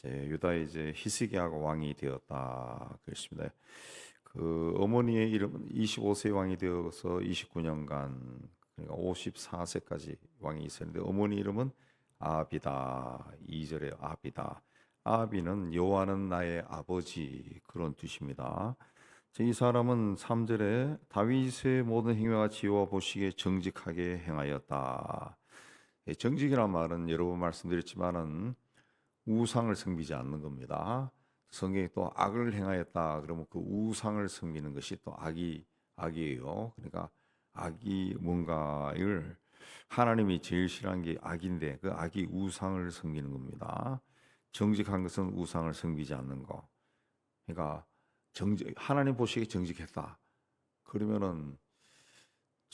유다의 이제 히스기야가 왕이 되었다 그랬습니다. 그 어머니의 이름은 25세 왕이 되어서 29년간 그러니까 54세까지 왕이 있었는데 어머니 이름은 아비다. 2절에 아비다. 아비는 여호와는 나의 아버지 그런 뜻입니다. 이 사람은 3절에 다윗의 모든 행위와 지혜와 보시기에 정직하게 행하였다. 정직이란 말은 여러 번 말씀드렸지만은 우상을 섬기지 않는 겁니다. 성경에 또 악을 행하였다 그러면 그 우상을 섬기는 것이 또 악이에요. 그러니까 악이 뭔가를 하나님이 제일 싫어하는 게 악인데 그 악이 우상을 섬기는 겁니다. 정직한 것은 우상을 섬기지 않는 거. 그러니까 하나님 보시기에 정직했다. 그러면은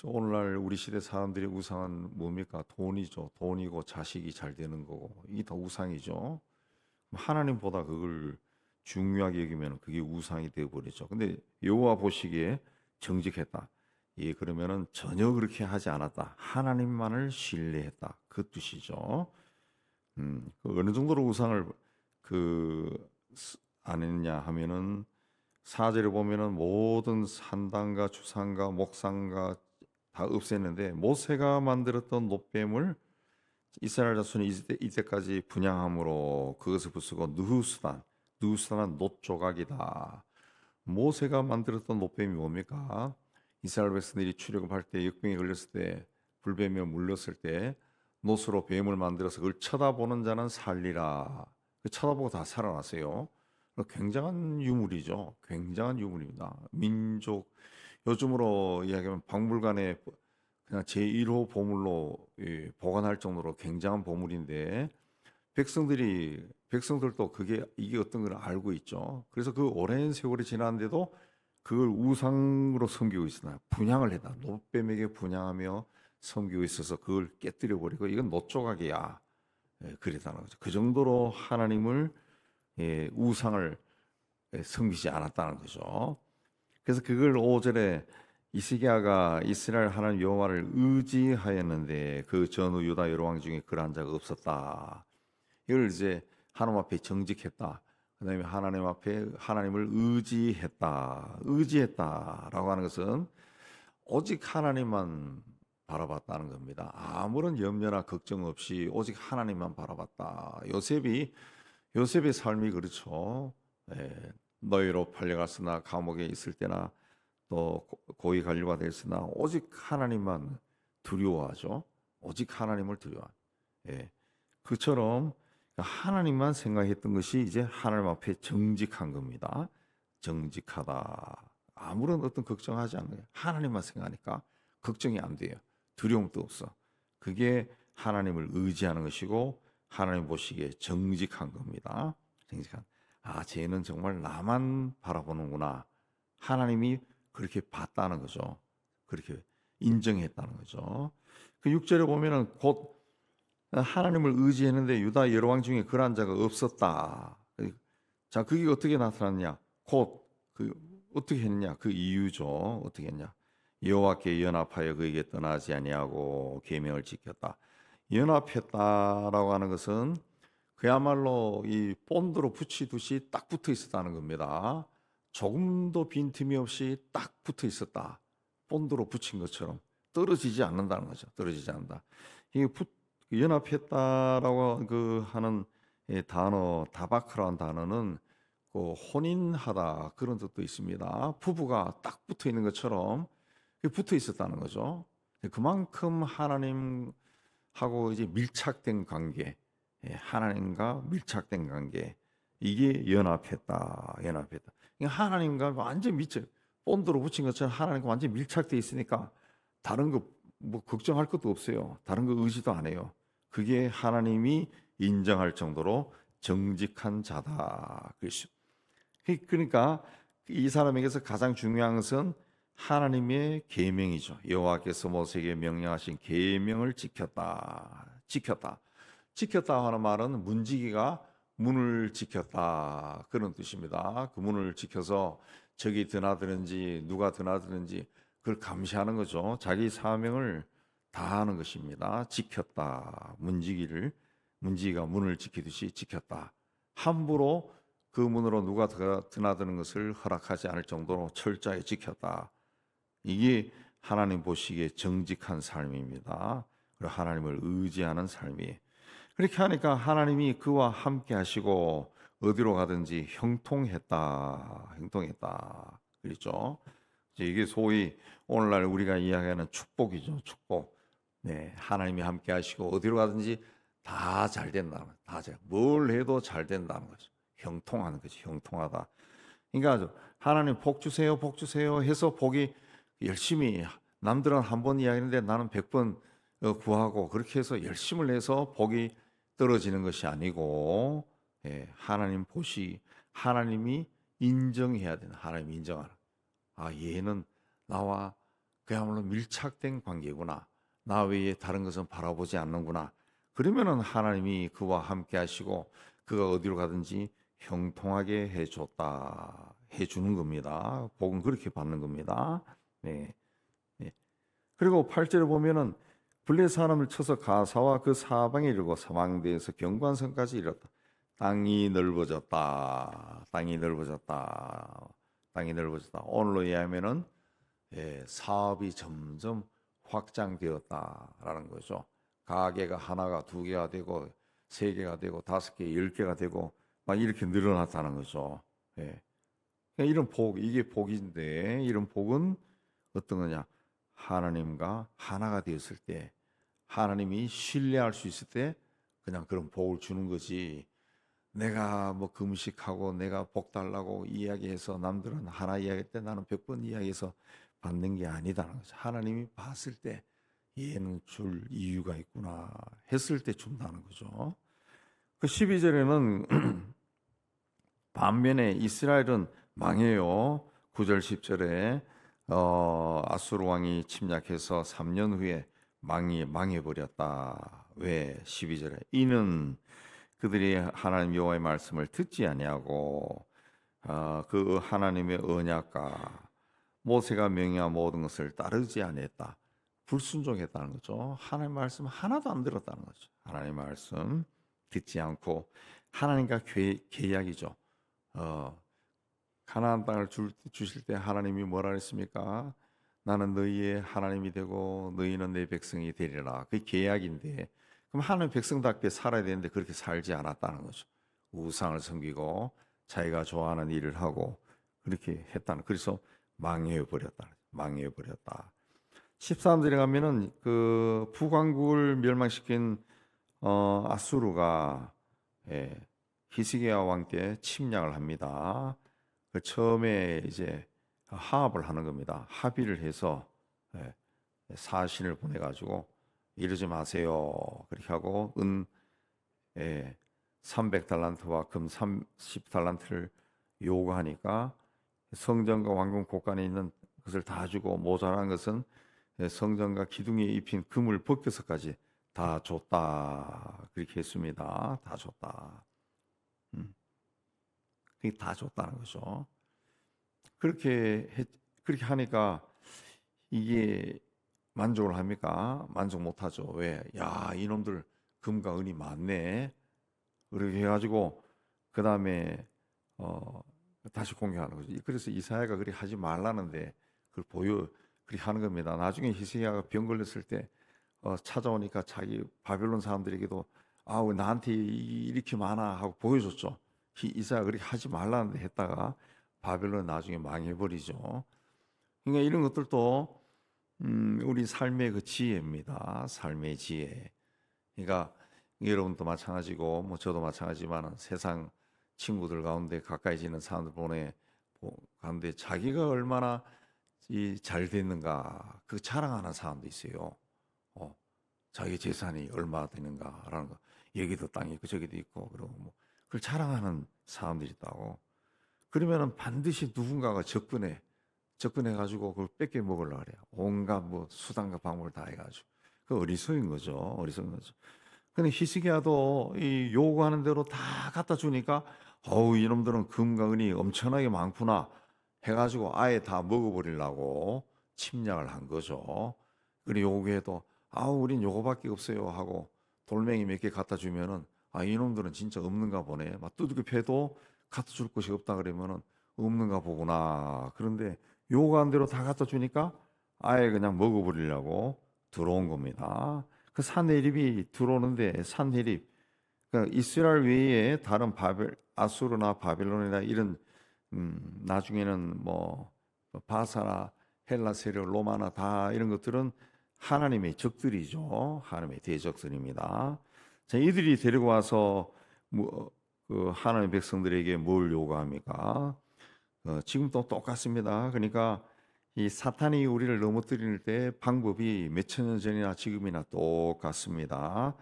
오늘날 우리 시대 사람들의 우상은 뭡니까? 돈이죠. 돈이고 자식이 잘 되는 거고 이게 다 우상이죠. 하나님보다 그걸 중요하게 여기면 그게 우상이 되어 버리죠. 근데 여호와 보시기에 정직했다. 예, 그러면은 전혀 그렇게 하지 않았다. 하나님만을 신뢰했다. 그 뜻이죠. 그 어느 정도로 우상을 안 했냐 하면은 4절에 보면은 모든 산당과 주상과 목상과 다 없앴는데 모세가 만들었던 놋뱀을 이스라엘 자손이 이때까지 분향함으로 그것을 부수고 느후스단은 놋 조각이다. 모세가 만들었던 놋뱀이 뭡니까? 이스라엘 백성들이 출애굽할 때 역병에 걸렸을 때 불뱀에 물렸을 때 놋으로 뱀을 만들어서 그걸 쳐다보는 자는 살리라. 그 쳐다보고 다 살아났어요. 굉장한 유물이죠. 굉장한 유물입니다. 민족 요즘으로 이야기하면 박물관에 그냥 제1호 보물로 보관할 정도로 굉장한 보물인데 백성들도 이게 어떤 걸 알고 있죠. 그래서 그 오랜 세월이 지났는데도 그걸 우상으로 섬기고 있으나 분향을 했다. 놋뱀에게 분향하며 섬기고 있어서 그걸 깨뜨려 버리고 이건 놋조각이야. 그랬다는 거죠. 그 정도로 하나님을 우상을 섬기지 않았다는 거죠. 그래서 그걸 5절에 이스기야가 이스라엘 하나님 여호와를 의지하였는데 그 전후 유다 여러 왕 중에 그러한 자가 없었다. 이걸 이제 하나님 앞에 정직했다. 그다음에 하나님 앞에 하나님을 의지했다라고 하는 것은 오직 하나님만 바라봤다는 겁니다. 아무런 염려나 걱정 없이 오직 하나님만 바라봤다. 요셉의 삶이 그렇죠. 예, 너희로 팔려갔으나 감옥에 있을 때나 또 고위 관료가 됐으나 오직 하나님만 두려워하죠. 오직 하나님을 두려워. 예, 그처럼 하나님만 생각했던 것이 이제 하나님 앞에 정직한 겁니다. 정직하다. 아무런 어떤 걱정하지 않는 거예요. 하나님만 생각하니까 걱정이 안 돼요. 두려움도 없어. 그게 하나님을 의지하는 것이고 하나님 보시기에 정직한 겁니다. 정직한. 쟤는 정말 나만 바라보는구나. 하나님이 그렇게 봤다는 거죠. 그렇게 인정했다는 거죠. 그 6절에 보면은 곧 하나님을 의지했는데 유다 여러 왕 중에 그러한 자가 없었다. 자, 그게 어떻게 나타났냐? 어떻게 했냐? 그 이유죠. 어떻게 했냐? 여호와께 연합하여 그에게 떠나지 아니하고 계명을 지켰다. 연합했다라고 하는 것은 그야말로 이 본드로 붙이듯이 딱 붙어 있었다는 겁니다. 조금도 빈틈이 없이 딱 붙어 있었다. 본드로 붙인 것처럼 떨어지지 않는다는 거죠. 떨어지지 않는다. 이게 연합했다라고 하는 단어 다바크라는 단어는 혼인하다 그런 뜻도 있습니다. 부부가 딱 붙어 있는 것처럼 붙어 있었다는 거죠. 그만큼 하나님하고 이제 밀착된 관계, 하나님과 밀착된 관계 이게 연합했다. 그러니까 하나님과 완전 본드로 붙인 것처럼 하나님과 완전 밀착돼 있으니까 다른 거 뭐 걱정할 것도 없어요. 다른 거 의지도 안 해요. 그게 하나님이 인정할 정도로 정직한 자다. 그러니까 이 사람에게서 가장 중요한 것은 하나님의 계명이죠. 여호와께서 모세에게 명령하신 계명을 지켰다 하는 말은 문지기가 문을 지켰다 그런 뜻입니다. 그 문을 지켜서 적이 드나드는지 누가 드나드는지 그걸 감시하는 거죠. 자기 사명을 다하는 것입니다. 지켰다. 문지기가 문을 지키듯이 지켰다. 함부로 그 문으로 누가 드나드는 것을 허락하지 않을 정도로 철저하게 지켰다. 이게 하나님 보시기에 정직한 삶입니다. 그리고 하나님을 의지하는 삶이. 그렇게 하니까 하나님이 그와 함께 하시고 어디로 가든지 형통했다. 형통했다. 그렇죠? 이게 소위 오늘날 우리가 이야기하는 축복이죠. 축복. 네, 하나님이 함께 하시고 어디로 가든지 다 잘 된다는 거죠. 뭘 해도 잘 된다는 거죠. 형통하는 거죠. 형통하다. 그러니까 하나님 복 주세요, 복 주세요 해서 복이 열심히 남들은 한 번 이야기하는데 나는 100번 구하고 그렇게 해서 열심을 해서 복이 떨어지는 것이 아니고 하나님 보시 하나님이 인정해야 되는 하나님 인정하는 얘는 나와 그야말로 밀착된 관계구나. 나 외에 다른 것은 바라보지 않는구나. 그러면은 하나님이 그와 함께 하시고 그가 어디로 가든지 형통하게 해줬다. 해주는 겁니다. 복은 그렇게 받는 겁니다. 네. 네. 그리고 8절에 보면은 블레 사람을 쳐서 가사와 그 사방에 이르고 사망대에서 경관선까지 이르렀다. 땅이 넓어졌다. 땅이 넓어졌다. 땅이 넓어졌다. 오늘로 이해하면은 사업이 점점 확장되었다라는 거죠. 가게가 하나가 두 개가 되고 세 개가 되고 다섯 개, 10개가 되고 막 이렇게 늘어났다는 거죠. 예. 그러니까 이런 복, 이게 복인데 이런 복은 어떤 거냐? 하나님과 하나가 되었을 때, 하나님이 신뢰할 수 있을 때 그냥 그런 복을 주는 거지. 내가 뭐 금식하고 내가 복 달라고 이야기해서 남들은 하나 이야기할 때 나는 100번 이야기해서 받는 게 아니다는 거죠. 하나님이 봤을 때 얘는 줄 이유가 있구나 했을 때 준다는 거죠. 그 12절에는 반면에 이스라엘은 망해요. 9절 10절에 아수르 왕이 침략해서 3년 후에 망해버렸다. 왜? 12절에 이는 그들이 하나님 여호와의 말씀을 듣지 아니하고 그 하나님의 언약과 모세가 명령한 모든 것을 따르지 않았다. 불순종했다는 거죠. 하나님 말씀 하나도 안 들었다는 거죠. 하나님 말씀 듣지 않고 하나님과 계약이죠. 가나안 땅을 주실 때 하나님이 뭐라 했습니까? 나는 너희의 하나님이 되고 너희는 내 백성이 되리라. 그게 계약인데 그럼 하나님 백성답게 살아야 되는데 그렇게 살지 않았다는 거죠. 우상을 섬기고 자기가 좋아하는 일을 하고 그렇게 했다는. 그래서 망해버렸다. 13절에 가면은 그 북왕국을 멸망시킨 아수르가 히스기야 왕 때 침략을 합니다. 그 처음에 이제 화합을 하는 겁니다. 합의를 해서 사신을 보내 가지고 이러지 마세요. 그렇게 하고 은 300달란트와 금 30달란트를 요구하니까 성전과 왕궁 곳간에 있는 것을 다 주고 모자란 것은 성전과 기둥에 입힌 금을 벗겨서까지 다 줬다. 그렇게 했습니다. 다 줬다. 그게 다 줬다는 거죠. 그렇게 하니까 이게 만족을 합니까? 만족 못하죠. 왜? 야, 이놈들 금과 은이 많네. 그렇게 해가지고 그 다음에 다시 공격하는 거죠. 그래서 이사야가 그렇게 하지 말라는데 그걸 그렇게 하는 겁니다. 나중에 히스기야가 병 걸렸을 때 찾아오니까 자기 바벨론 사람들에게도 왜 나한테 이렇게 많아 하고 보여줬죠. 이사야가 그렇게 하지 말라는데 했다가 바벨론 나중에 망해버리죠. 그러니까 이런 것들도 우리 삶의 그 지혜입니다. 삶의 지혜. 그러니까 여러분도 마찬가지고 뭐 저도 마찬가지지만 세상 친구들 가운데 가까이 지는 사람들 가운데 자기가 얼마나 잘 됐는가 그 자랑하는 사람도 있어요. 자기 재산이 얼마 되는가라는 거. 여기도 땅이 있고 저기도 있고 그리고 뭐 그걸 자랑하는 사람들이 있다고. 그러면은 반드시 누군가가 접근해 가지고 그걸 뺏겨 먹으려고 그래요. 온갖 뭐 수단과 방법을 다 해가지고. 그 어리석은 거죠. 근데 히스기야도 이 요구하는 대로 다 갖다 주니까 이놈들은 금과 은이 엄청나게 많구나 해가지고 아예 다 먹어버리려고 침략을 한 거죠. 그리고 요구해도 우린 요거밖에 없어요 하고 돌멩이 몇 개 갖다 주면은 아, 이놈들은 진짜 없는가 보네. 막 두들겨 패도 갖다 줄 것이 없다 그러면은 없는가 보구나. 그런데 요구한 대로 다 갖다 주니까 아예 그냥 먹어버리려고 들어온 겁니다. 그 산헤립이 들어오는데 산헤립, 그러니까 이스라엘 외에 다른 아수르나 바벨론이나 이런 나중에는 뭐 바사나 헬라 세력, 로마나 다 이런 것들은 하나님의 적들이죠. 하나님의 대적들입니다. 자, 이들이 데리고 와서 그 하나님의 백성들에게 뭘 요구합니까? 지금도 똑같습니다. 그러니까 이 사탄이 우리를 넘어뜨릴 때 방법이 몇천 년 전이나 지금이나 똑같습니다.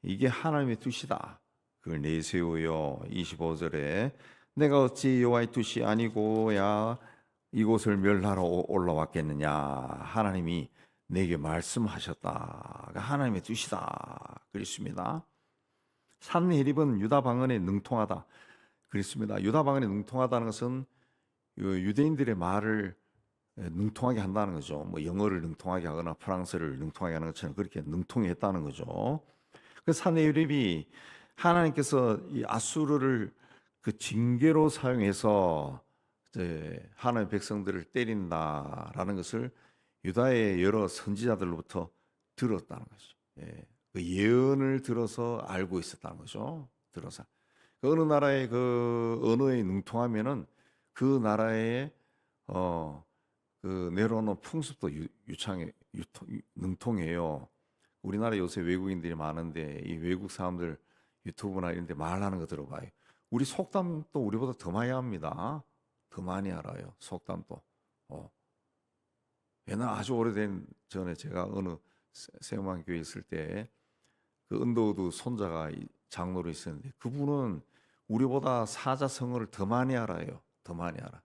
이게 하나님의 뜻이다. 그걸 내세우여 25절에 내가 어찌 여호와의 뜻이 아니고야 이곳을 멸하러 올라왔겠느냐. 하나님이 내게 말씀하셨다. 하나님의 뜻이다. 그랬습니다. 산헤립은 유다 방언에 능통하다. 그랬습니다. 유다 방언에 능통하다는 것은 유대인들의 말을 능통하게 한다는 거죠. 뭐 영어를 능통하게 하거나 프랑스를 능통하게 하는 것처럼 그렇게 능통했다는 거죠. 그 산헤립이 하나님께서 이 아수르를 그 징계로 사용해서 이제 하나님의 백성들을 때린다라는 것을 유다의 여러 선지자들로부터 들었다는 거죠. 예. 그 예언을 들어서 알고 있었다는 거죠. 들어서 그 어느 나라의 그 언어에 능통하면은 그 나라의 그 내려오는 풍습도 능통해요. 우리나라 요새 외국인들이 많은데 이 외국 사람들 유튜브나 이런 데 말하는 거 들어봐요. 우리 속담도 우리보다 더 많이 합니다. 더 많이 알아요. 속담도. 옛날 아주 오래된 전에 제가 어느 세우만 교회 있을 때 그 언더우드 손자가 장로로 있었는데 그분은 우리보다 사자성어를 더 많이 알아요. 더 많이 알아.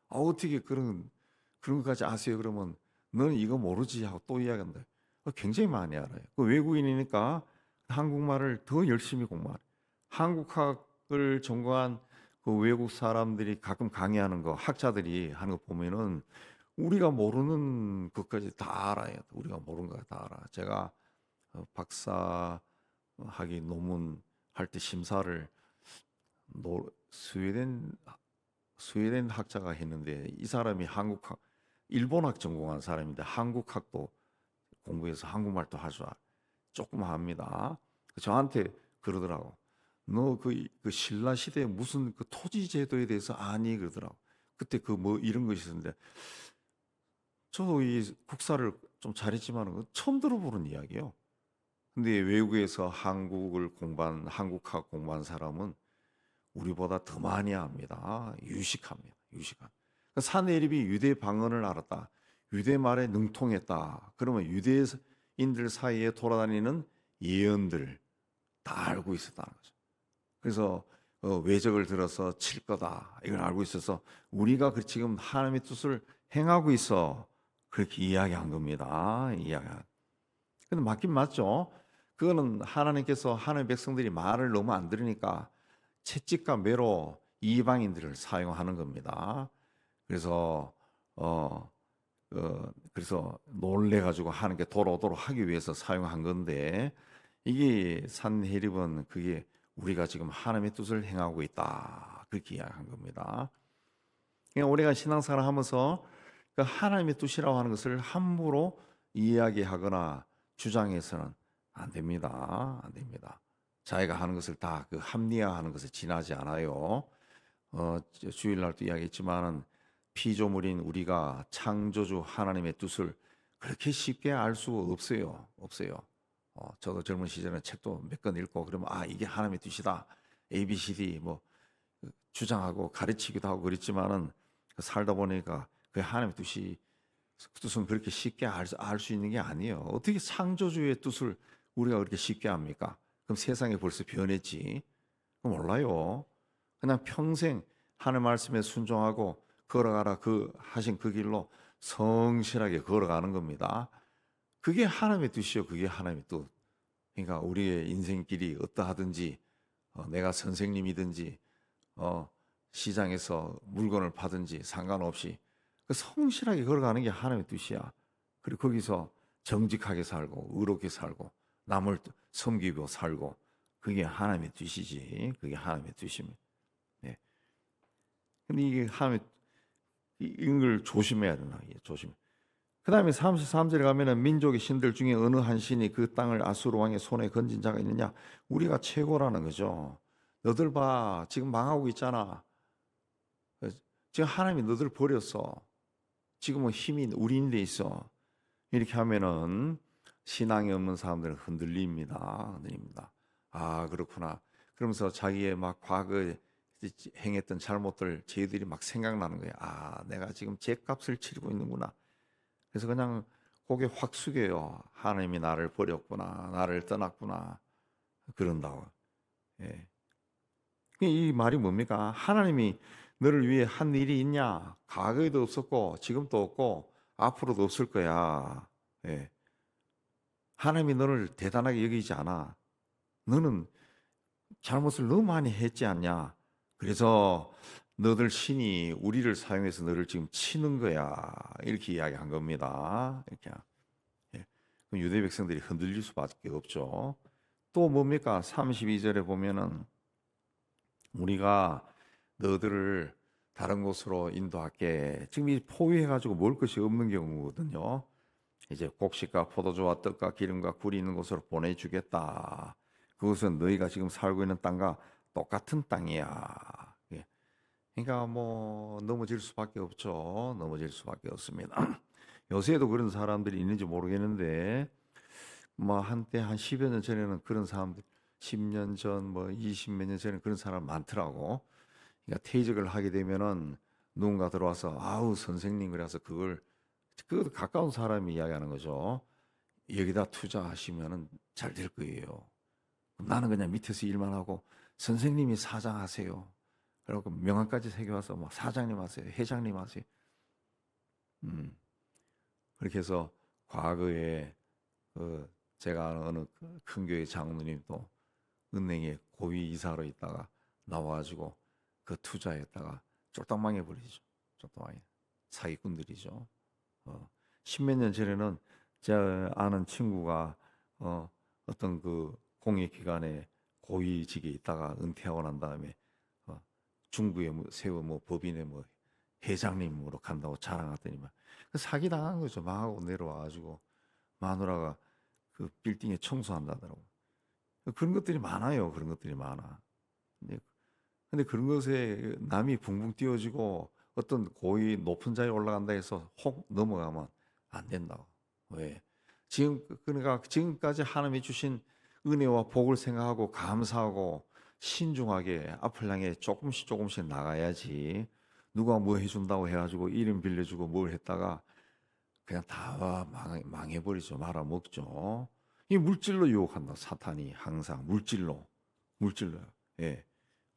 아, 어떻게 그런 것까지 아세요? 그러면 너는 이거 모르지 하고 또 이야기한다. 굉장히 많이 알아요. 그 외국인이니까 한국말을 더 열심히 공부하래. 한국학을 전공한 그 외국 사람들이 가끔 강의하는 거, 학자들이 하는 거 보면은 우리가 모르는 것까지 다 알아요. 우리가 모르는 거 다 알아. 제가 박사 학위 논문 할 때 심사를 스웨덴 학자가 했는데 이 사람이 한국학, 일본학 전공한 사람인데 한국학도 공부해서 한국말도 할 줄 조금 합니다. 저한테 그러더라고. 너 그 신라 시대에 무슨 그 토지 제도에 대해서 아니 그러더라고. 그때 그 뭐 이런 것이 있었는데 저도 이 국사를 좀 잘했지만 처음 들어보는 이야기예요. 근데 외국에서 한국학 공부한 사람은 우리보다 더 많이 합니다. 유식합니다. 유식한. 산헤립이 유대 방언을 알았다. 유대 말에 능통했다. 그러면 유대인들 사이에 돌아다니는 예언들 다 알고 있었다는 거죠. 그래서 외적을 들어서 칠 거다. 이걸 알고 있어서 우리가 지금 하나님의 뜻을 행하고 있어. 그렇게 이야기한 겁니다. 근데 맞긴 맞죠. 그거는 하나님께서 하나님의 백성들이 말을 너무 안 들으니까 채찍과 매로 이방인들을 사용하는 겁니다. 그래서 그래서 놀래 가지고 하나님께 돌아오도록 하기 위해서 사용한 건데 이게 산헤립은 그게 우리가 지금 하나님의 뜻을 행하고 있다 그렇게 이야기한 겁니다. 그러니까 우리가 신앙생활을 하면서 그 하나님의 뜻이라고 하는 것을 함부로 이야기하거나 주장해서는 안 됩니다. 안 됩니다. 자기가 하는 것을 다 그 합리화하는 것에 지나지 않아요. 주일날도 이야기했지만은 피조물인 우리가 창조주 하나님의 뜻을 그렇게 쉽게 알 수 없어요. 없어요. 저도 젊은 시절에 책도 몇 권 읽고 그러면 이게 하나님의 뜻이다. ABCD 뭐 주장하고 가르치기도 하고 그랬지만은 살다 보니까 그 하나님의 뜻은 그렇게 쉽게 알 수 있는 게 아니에요. 어떻게 창조주의 뜻을 우리가 그렇게 쉽게 합니까? 그럼 세상이 벌써 변했지. 몰라요. 그냥 평생 하나님 말씀에 순종하고 걸어가라 하신 그 길로 성실하게 걸어가는 겁니다. 그게 하나님의 뜻이요. 그게 하나님의 뜻. 그러니까 우리의 인생길이 어떠하든지 내가 선생님이든지 시장에서 물건을 파든지 상관없이 그 성실하게 걸어가는 게 하나님의 뜻이야. 그리고 거기서 정직하게 살고 의롭게 살고 남을 섬기고 살고 그게 하나님의 뜻이지. 그게 하나님의 뜻입니다. 예. 근데 이게 하나님의 이걸 조심해야 된다. 조심. 그다음에 33절에 가면은 민족의 신들 중에 어느 한 신이 그 땅을 아수르 왕의 손에 건진 자가 있느냐? 우리가 최고라는 거죠. 너들 봐. 지금 망하고 있잖아. 지금 하나님이 너들 버렸어. 지금은 힘이 우리인데 있어. 이렇게 하면은 신앙이 없는 사람들은 흔들립니다. 아, 그렇구나. 그러면서 자기의 막 과거에 행했던 잘못들 저희들이 막 생각나는 거예요. 아, 내가 지금 죗값을 치르고 있는구나. 그래서 그냥 고개 확 숙여요. 하나님이 나를 버렸구나. 나를 떠났구나. 그런다고. 예. 이 말이 뭡니까? 하나님이 너를 위해 한 일이 있냐? 과거에도 없었고 지금도 없고 앞으로도 없을 거야. 예. 하나님이 너를 대단하게 여기지 않아. 너는 잘못을 너무 많이 했지 않냐? 그래서 너들 신이 우리를 사용해서 너를 지금 치는 거야. 이렇게 이야기한 겁니다. 이렇게. 예. 그럼 유대 백성들이 흔들릴 수밖에 없죠. 또 뭡니까? 32절에 보면은 우리가 너들을 다른 곳으로 인도할게. 지금 이 포위해가지고 먹을 것이 없는 경우거든요. 이제 곡식과 포도주와 떡과 기름과 굴이 있는 곳으로 보내주겠다. 그것은 너희가 지금 살고 있는 땅과 똑같은 땅이야. 예. 그러니까 뭐 넘어질 수밖에 없죠. 넘어질 수밖에 없습니다. 요새도 그런 사람들이 있는지 모르겠는데 뭐 한때 한 10여 년 전에는 그런 사람들 10년 전 뭐 20몇 년 전에 그런 사람 많더라고. 그러니까 퇴직을 하게 되면은 누군가 들어와서 아우 선생님 그래서 그걸 그 가까운 사람이 이야기하는 거죠. 여기다 투자하시면은 잘 될 거예요. 나는 그냥 밑에서 일만 하고 선생님이 사장하세요. 그리고 명함까지 새겨와서 뭐 사장님 하세요, 회장님 하세요. 그렇게 해서 과거에 제가 아는 어느 큰 교회 장로님도 은행에 고위 이사로 있다가 나와가지고 그 투자했다가 쫄딱 망해버리죠. 쫄딱 망해. 사기꾼들이죠. 십몇 년 전에는 제 아는 친구가 어떤 그 공익기관에 고위직에 있다가 은퇴하고 난 다음에 중구에 세워 뭐 법인의 뭐 회장님으로 간다고 자랑하더니만 그 사기 당한 거죠. 망하고 내려와가지고 마누라가 그 빌딩에 청소한다더라고. 그런 것들이 많아요. 그런 것들이 많아. 근데 그런 것에 남이 붕붕 띄워지고 어떤 고위 높은 자리에 올라간다 해서 혹 넘어가면 안 된다고. 왜? 그러니까 지금까지 하나님이 주신 은혜와 복을 생각하고 감사하고 신중하게 앞을 향해 조금씩 나가야지. 누가 뭐 해준다고 해가지고 이름 빌려주고 뭘 했다가 그냥 다 망해버리죠. 말아먹죠. 이 물질로 유혹한다. 사탄이 항상 물질로요. 예.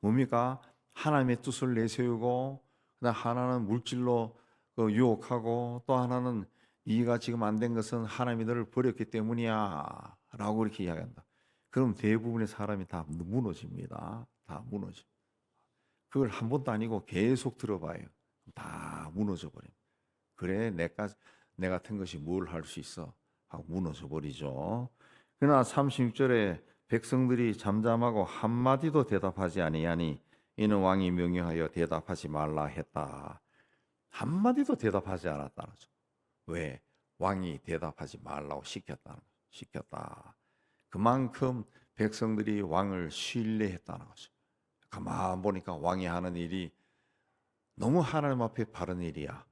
뭡니까? 하나님의 뜻을 내세우고 그다음 하나는 물질로 유혹하고 또 하나는 네가 지금 안 된 것은 하나님이 너를 버렸기 때문이야 라고 이렇게 이야기한다. 그럼 대부분의 사람이 다 무너집니다. 다 무너져. 그걸 한 번도 아니고 계속 들어봐요. 다 무너져 버립니다. 그래 내 같은 것이 뭘 할 수 있어 하고 무너져 버리죠. 그러나 36절에 백성들이 잠잠하고 한마디도 대답하지 아니하니 이는 왕이 명령하여 대답하지 말라 했다. 한마디도 대답하지 않았다는 거죠. 왜? 왕이 대답하지 말라고 시켰다. 그만큼 백성들이 왕을 신뢰했다는 거죠. 가만 보니까 왕이 하는 일이 너무 하나님 앞에 바른 일이야.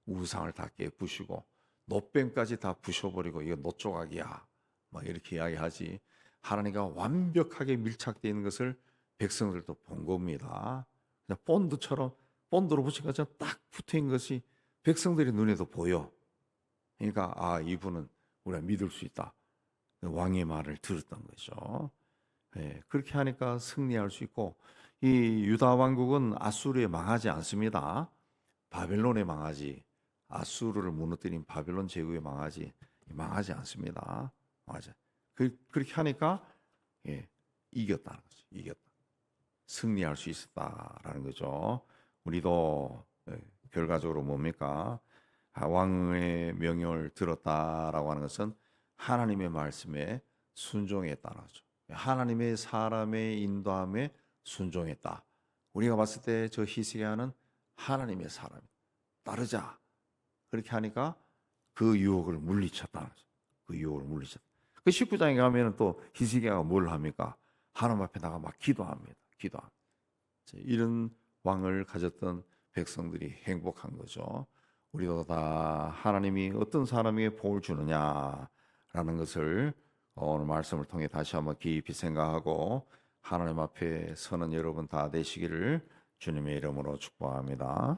우상을 다 깨부시고 노뱀까지 다 부셔버리고 이거 노조각이야. 막 이렇게 이야기하지. 하나님과 완벽하게 밀착되어 있는 것을 백성들도 본 겁니다. 그냥 본드로 붙인 것처럼 딱 붙어있는 것이 백성들의 눈에도 보여. 그러니까 아 이분은 우리가 믿을 수 있다. 왕의 말을 들었던 거죠. 네, 그렇게 하니까 승리할 수 있고 이 유다 왕국은 아수르에 망하지 않습니다. 바벨론에 망하지. 아수르를 무너뜨린 바벨론 제국에 망하지 않습니다. 맞아. 그렇게 하니까 이겼다는 거죠. 이겼다. 승리할 수 있었다라는 거죠. 우리도 결과적으로 뭡니까? 왕의 명령을 들었다라고 하는 것은 하나님의 말씀에 순종했다는 거죠. 하나님의 사람의 인도함에 순종했다. 우리가 봤을 때 저 히스기야는 하나님의 사람 따르자. 그렇게 하니까 그 유혹을 물리쳤다는 거죠. 그 유혹을 물리쳤다. 그 19장에 가면은 또 히스기야가 뭘 합니까? 하나님 앞에 나가 막 기도합니다. 기도합니다. 이런 왕을 가졌던 백성들이 행복한 거죠. 우리도 다 하나님이 어떤 사람에게 복을 주느냐라는 것을 오늘 말씀을 통해 다시 한번 깊이 생각하고 하나님 앞에 서는 여러분 다 되시기를 주님의 이름으로 축복합니다.